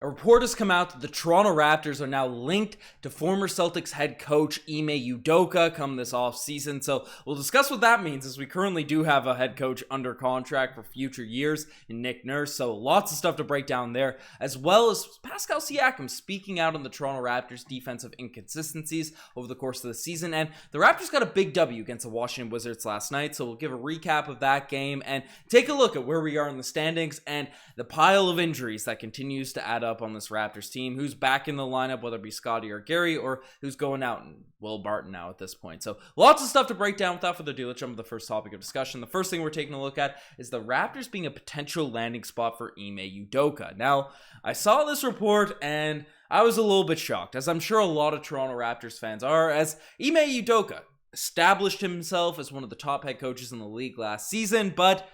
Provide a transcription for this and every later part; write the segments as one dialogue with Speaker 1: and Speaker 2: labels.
Speaker 1: A report has come out that the Toronto Raptors are now linked to former Celtics head coach Ime Udoka come this offseason. So we'll discuss what that means, as we currently do have a head coach under contract for future years in Nick Nurse. So lots of stuff to break down there, as well as Pascal Siakam speaking out on the Toronto Raptors' defensive inconsistencies over the course of the season. And the Raptors got a big W against the Washington Wizards last night. So we'll give a recap of that game and take a look at where we are in the standings and the pile of injuries that continues to add up on this Raptors team, who's back in the lineup, whether it be Scottie or Gary, or who's going out, and Barton now at this point. So lots of stuff to break down. Without further ado, let's jump to the first topic of discussion. The first thing we're taking a look at is the Raptors being a potential landing spot for Ime Udoka. Now, I saw this report and I was a little bit shocked, as I'm sure a lot of Toronto Raptors fans are, as Ime Udoka established himself as one of the top head coaches in the league last season, but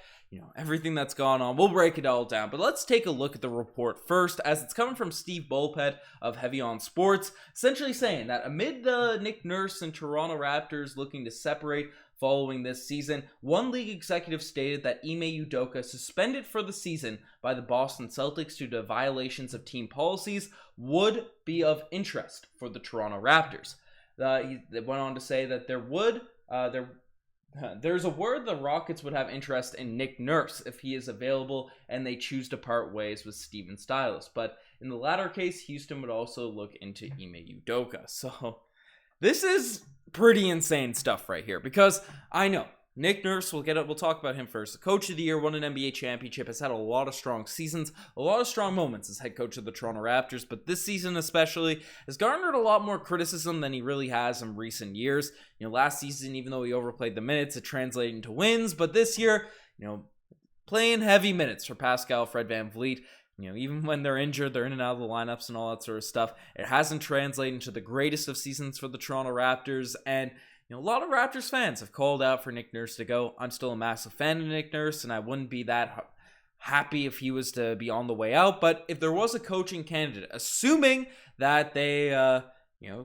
Speaker 1: everything that's gone on, we'll break it all down. But let's take a look at the report first, as it's coming from Steve Bulpett of Heavy on Sports, essentially saying that amid the Nick Nurse and Toronto Raptors looking to separate following this season, one league executive stated that Ime Udoka, suspended for the season by the Boston Celtics due to violations of team policies, would be of interest for the Toronto Raptors. He went on to say that there's a word the Rockets would have interest in Nick Nurse if he is available and they choose to part ways with Steven Styles. But in the latter case, Houston would also look into Ime Udoka. So this is pretty insane stuff right here, because I know Nick Nurse, we'll talk about him first. The coach of the year, won an NBA championship, has had a lot of strong seasons, a lot of strong moments as head coach of the Toronto Raptors, but this season especially has garnered a lot more criticism than he really has in recent years. Last season, even though he overplayed the minutes, it translated into wins, but this year, playing heavy minutes for Pascal, Fred VanVleet, even when they're injured, they're in and out of the lineups and all that sort of stuff. It hasn't translated into the greatest of seasons for the Toronto Raptors, and a lot of Raptors fans have called out for Nick Nurse to go. I'm still a massive fan of Nick Nurse, and I wouldn't be that happy if he was to be on the way out. But if there was a coaching candidate, assuming that they,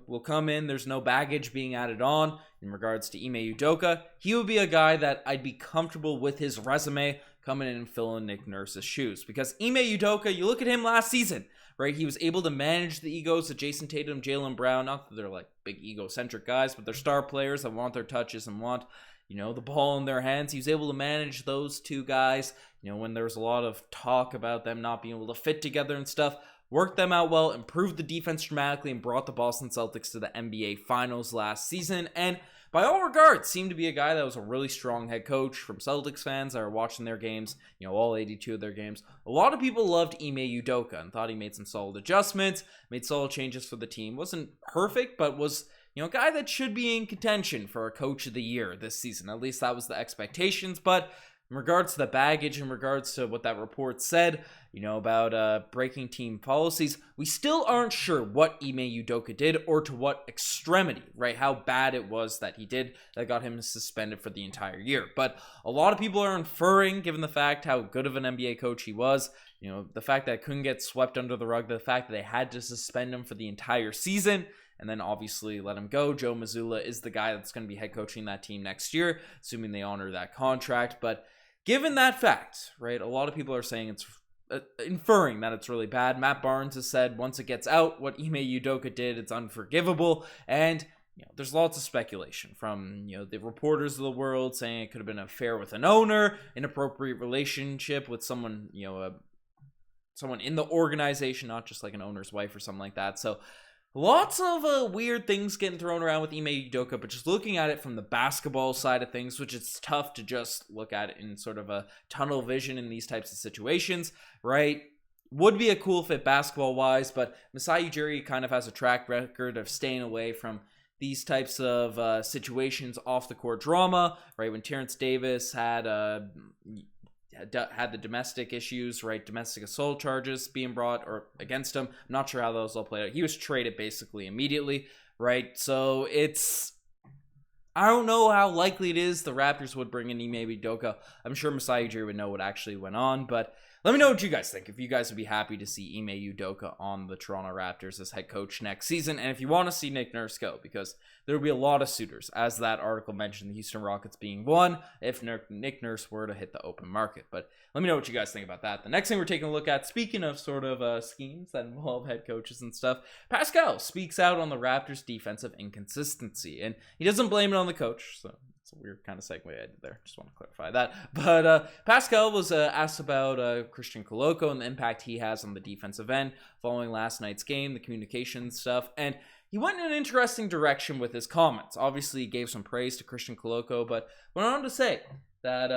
Speaker 1: will come in, there's no baggage being added on in regards to Ime Udoka, he would be a guy that I'd be comfortable with his resume coming in and filling Nick Nurse's shoes. Because Ime Udoka, you look at him last season, right? He was able to manage the egos of Jason Tatum, Jaylen Brown. Not that they're like big egocentric guys, but they're star players that want their touches and want, the ball in their hands. He was able to manage those two guys, when there was a lot of talk about them not being able to fit together and stuff. Worked them out well, improved the defense dramatically, and brought the Boston Celtics to the NBA Finals last season. And by all regards, seemed to be a guy that was a really strong head coach. From Celtics fans that are watching their games, all 82 of their games, a lot of people loved Ime Udoka and thought he made some solid adjustments, made solid changes for the team. Wasn't perfect, but was, a guy that should be in contention for a coach of the year this season. At least that was the expectations. But in regards to the baggage, in regards to what that report said, about breaking team policies, we still aren't sure what Ime Udoka did or to what extremity, right? How bad it was that he did that got him suspended for the entire year. But a lot of people are inferring, given the fact how good of an NBA coach he was, the fact that it couldn't get swept under the rug, the fact that they had to suspend him for the entire season, and then obviously let him go. Joe Mazzulla is the guy that's going to be head coaching that team next year, assuming they honor that contract. But given that fact, right, a lot of people are saying it's inferring that it's really bad. Matt Barnes has said once it gets out what Ime Udoka did, it's unforgivable. And there's lots of speculation from the reporters of the world saying it could have been an affair with an owner, inappropriate relationship with someone, someone in the organization, not just like an owner's wife or something like that. So lots of weird things getting thrown around with Ime Udoka, but just looking at it from the basketball side of things, which it's tough to just look at it in sort of a tunnel vision in these types of situations, right? Would be a cool fit basketball-wise, but Masai Ujiri kind of has a track record of staying away from these types of situations off the court drama, right? When Terrence Davis had the domestic issues, right? Domestic assault charges being brought or against him. I'm not sure how those all played out. He was traded basically immediately, right? So I don't know how likely it is the Raptors would bring in Ime Udoka. I'm sure Masai Ujiri would know what actually went on, but let me know what you guys think. If you guys would be happy to see Ime Udoka on the Toronto Raptors as head coach next season, and if you want to see Nick Nurse go, because there will be a lot of suitors, as that article mentioned, the Houston Rockets being one, if Nick Nurse were to hit the open market. But let me know what you guys think about that. The next thing we're taking a look at, speaking of sort of schemes that involve head coaches and stuff, Pascal speaks out on the Raptors' defensive inconsistency, and he doesn't blame it on the coach, so it's a weird kind of segue I did there. Just want to clarify that. But Pascal was asked about Christian Koloko and the impact he has on the defensive end following last night's game, the communication stuff, and he went in an interesting direction with his comments. Obviously, he gave some praise to Christian Koloko, but went on to say that,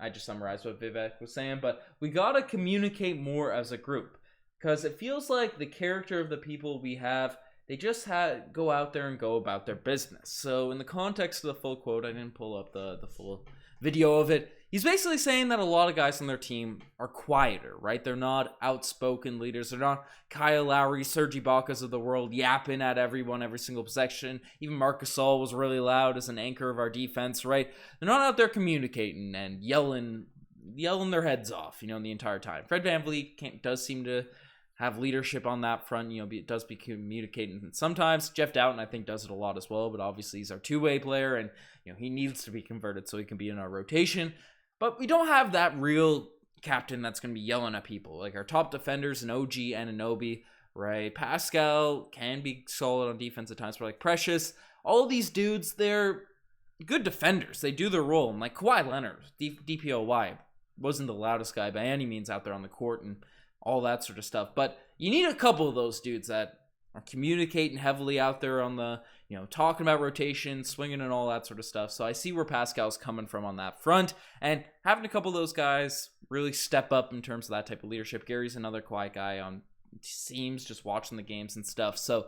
Speaker 1: I just summarized what Vivek was saying, but we got to communicate more as a group, because it feels like the character of the people we have, they just go out there and go about their business. So in the context of the full quote, I didn't pull up the full video of it. He's basically saying that a lot of guys on their team are quieter, right? They're not outspoken leaders. They're not Kyle Lowry, Serge Ibaka's of the world yapping at everyone every single possession. Even Marc Gasol was really loud as an anchor of our defense, right? They're not out there communicating and yelling their heads off, the entire time. Fred VanVleet does seem to have leadership on that front, it does be communicating sometimes. Jeff Doughton, I think, does it a lot as well, but obviously he's our two-way player, and he needs to be converted so he can be in our rotation. But we don't have that real captain that's going to be yelling at people. Like our top defenders, an OG and Anunoby, right? Pascal can be solid on defense at times, but like Precious, all these dudes, they're good defenders. They do their role. And like Kawhi Leonard, DPOY, wasn't the loudest guy by any means out there on the court and all that sort of stuff. But you need a couple of those dudes that are communicating heavily out there on the, talking about rotation, swinging and all that sort of stuff. So I see where Pascal's coming from on that front, and having a couple of those guys really step up in terms of that type of leadership. Gary's another quiet guy on teams, just watching the games and stuff. So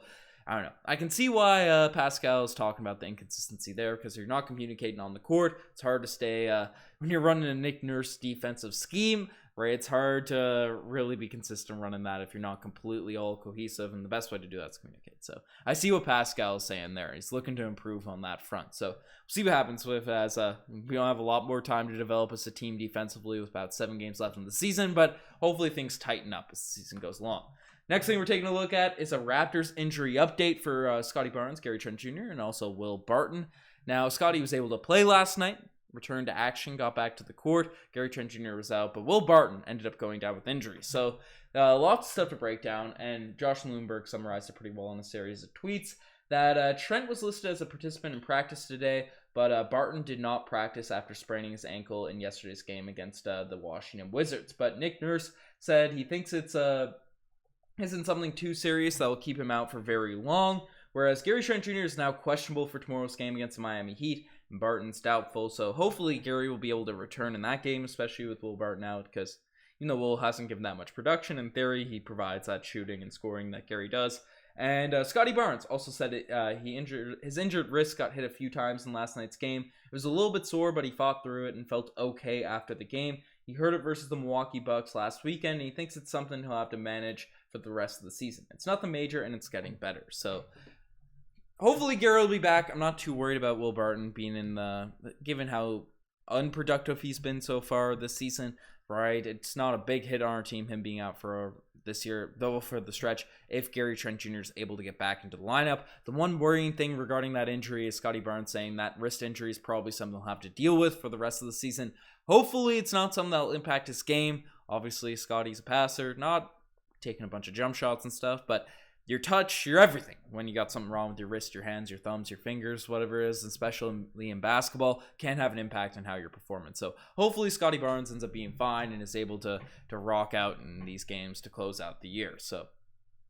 Speaker 1: I don't know. I can see why Pascal is talking about the inconsistency there, because you're not communicating on the court. It's hard to stay when you're running a Nick Nurse defensive scheme, right? It's hard to really be consistent running that if you're not completely all cohesive, and the best way to do that is communicate. So I see what Pascal is saying there. He's looking to improve on that front. So we'll see what happens with as we don't have a lot more time to develop as a team defensively with about 7 games left in the season, but hopefully things tighten up as the season goes along. Next thing we're taking a look at is a Raptors injury update for Scottie Barnes, Gary Trent Jr., and also Will Barton. Now, Scottie was able to play last night, returned to action, got back to the court. Gary Trent Jr. was out, but Will Barton ended up going down with injury. So lots of stuff to break down, and Josh Bloomberg summarized it pretty well in a series of tweets that Trent was listed as a participant in practice today, but Barton did not practice after spraining his ankle in yesterday's game against the Washington Wizards. But Nick Nurse said he thinks it's isn't something too serious that will keep him out for very long, whereas Gary Trent Jr. is now questionable for tomorrow's game against the Miami Heat, and Barton's doubtful, so hopefully Gary will be able to return in that game, especially with Will Barton out, because Will hasn't given that much production. In theory, he provides that shooting and scoring that Gary does. And Scottie Barnes also said his injured wrist got hit a few times in last night's game. It was a little bit sore, but he fought through it and felt okay after the game. He hurt it versus the Milwaukee Bucks last weekend, and he thinks it's something he'll have to manage for the rest of the season. It's nothing major, and it's getting better. So hopefully Gary will be back. I'm not too worried about Will Barton being given how unproductive he's been so far this season, right? It's not a big hit on our team, him being out for this year, though for the stretch, if Gary Trent Jr. is able to get back into the lineup. The one worrying thing regarding that injury is Scottie Barnes saying that wrist injury is probably something he'll have to deal with for the rest of the season. Hopefully it's not something that will impact his game. Obviously, Scottie's a passer, not taking a bunch of jump shots and stuff, but your touch, your everything. When you got something wrong with your wrist, your hands, your thumbs, your fingers, whatever it is, especially in basketball, can have an impact on how you're performing. So hopefully Scottie Barnes ends up being fine and is able to rock out in these games to close out the year. So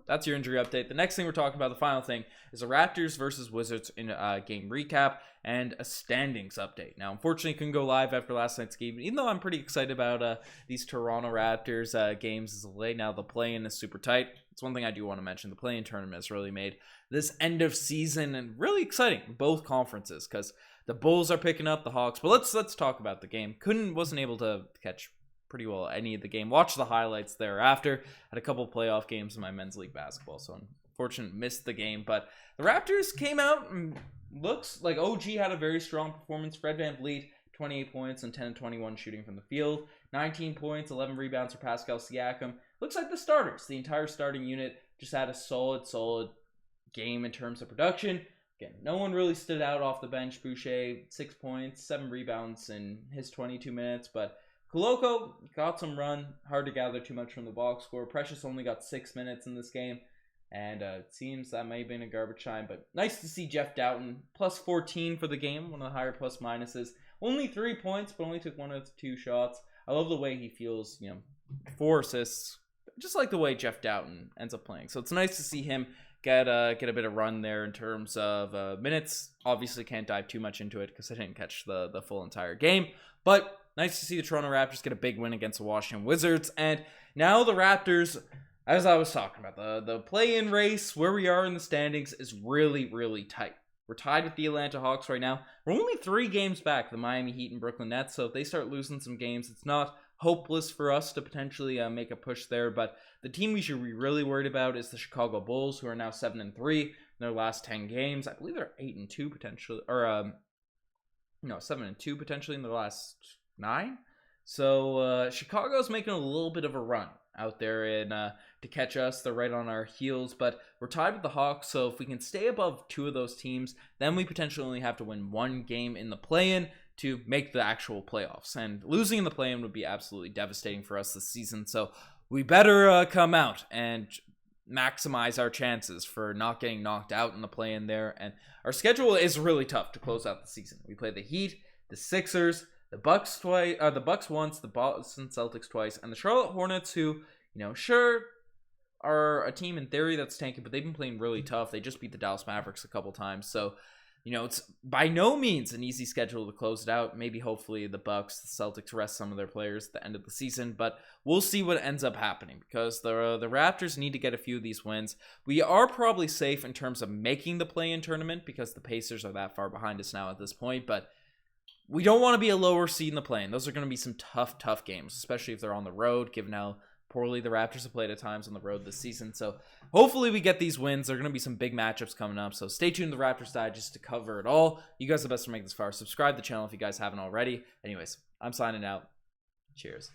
Speaker 1: that's your injury update. The next thing we're talking about, the final thing, is a Raptors versus Wizards in a game recap and a standings update. Now, unfortunately, couldn't go live after last night's game, even though I'm pretty excited about these Toronto Raptors games as of late. Now, the play-in is super tight. It's one thing I do want to mention. The play-in tournament has really made this end of season and really exciting in both conferences, because the Bulls are picking up the Hawks. But let's talk about the game. Wasn't able to catch pretty well any of the game. Watch the highlights thereafter. Had a couple playoff games in my men's league basketball, so unfortunately missed the game. But the Raptors came out and looks like OG had a very strong performance. Fred VanVleet, 28 points and 10 and 21 shooting from the field. 19 points, 11 rebounds for Pascal Siakam. Looks like the starters, the entire starting unit, just had a solid game in terms of production. Again, no one really stood out off the bench. Boucher, 6 points, 7 rebounds in his 22 minutes, but Koloko got some run. Hard to gather too much from the box score. Precious only got 6 minutes in this game, and it seems that may have been a garbage time, but nice to see Jeff Doughton, plus 14 for the game, one of the higher plus minuses. Only 3 points, but only took 1 of 2 shots. I love the way he feels, 4 assists, just like the way Jeff Doughton ends up playing. So it's nice to see him get a bit of run there in terms of minutes. Obviously can't dive too much into it because I didn't catch the full entire game, but nice to see the Toronto Raptors get a big win against the Washington Wizards. And now the Raptors, as I was talking about, the play-in race, where we are in the standings, is really tight. We're tied with the Atlanta Hawks right now. We're only 3 games back, the Miami Heat and Brooklyn Nets, so if they start losing some games, it's not hopeless for us to potentially make a push there. But the team we should be really worried about is the Chicago Bulls, who are now 7-3 in their last 10 games. I believe they're 8-2 potentially, or 7-2 potentially in the last 9. So Chicago's making a little bit of a run out there to catch us. They're right on our heels, but we're tied with the Hawks, so if we can stay above 2 of those teams, then we potentially only have to win 1 game in the play-in to make the actual playoffs, and losing in the play-in would be absolutely devastating for us this season. So we better come out and maximize our chances for not getting knocked out in the play-in there. And our schedule is really tough to close out the season. We play the Heat, the Sixers, the Bucks twice, the Bucks once, the Boston Celtics twice, and the Charlotte Hornets, who, sure are a team in theory that's tanking, but they've been playing really tough. They just beat the Dallas Mavericks a couple times, so it's by no means an easy schedule to close it out. Maybe hopefully the Bucks, the Celtics rest some of their players at the end of the season, but we'll see what ends up happening because the Raptors need to get a few of these wins. We are probably safe in terms of making the play-in tournament because the Pacers are that far behind us now at this point, but we don't want to be a lower seed in the play-in. Those are going to be some tough games, especially if they're on the road, given how poorly the Raptors have played at times on the road this season. So hopefully we get these wins. There are going to be some big matchups coming up. So stay tuned to the Raptors Digest to cover it all. You guys are the best to make this far. Subscribe to the channel if you guys haven't already. Anyways, I'm signing out. Cheers.